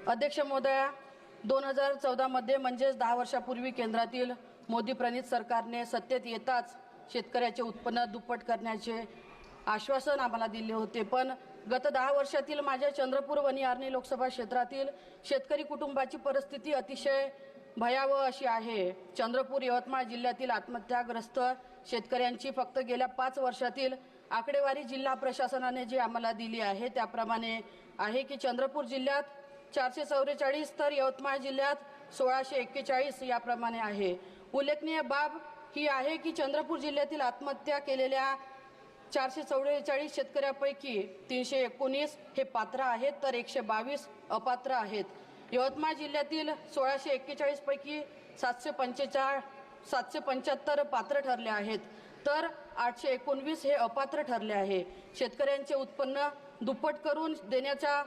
अध्यक्ष महोदया, 2014 मध्ये म्हणजेच 10 वर्षापूर्वी केंद्रातील मोदी प्रणित सरकारने सत्तेत येताच शेतकऱ्याचे उत्पन्न दुप्पट करण्याचे आश्वासन आम्हाला दिले होते। पण गत 10 वर्षातील माझ्या चंद्रपूर वणी लोकसभा क्षेत्रातील शेतकरी कुटुंबाची परिस्थिती अतिशय भयावह अशी आहे। चंद्रपूर यवतमाळ जिल्ह्यातील आत्महत्याग्रस्त शेतकऱ्यांची फक्त गेल्या 5 वर्षातील आकडेवारी जिल्हा प्रशासनाने जी आम्हाला दिली आहे त्याप्रमाणे आहे की चंद्रपूर जिल्ह्यात 444 तर यवतमाळ जिल्ह्यात 1641 याप्रमाणे आहे। उल्लेखनीय बाब ही आहे की चंद्रपूर जिल्ह्यातील आत्महत्या केलेल्या 444 शेतकऱ्यांपैकी 319 हे पात्र आहेत तर 122 अपात्र आहेत। यवतमाळ जिल्ह्यातील 1641 पैकी 775 पात्र ठरले आहेत तर 819 हे अपात्र ठरले आहे। शेतकऱ्यांचे उत्पन्न दुप्पट करून देण्याचा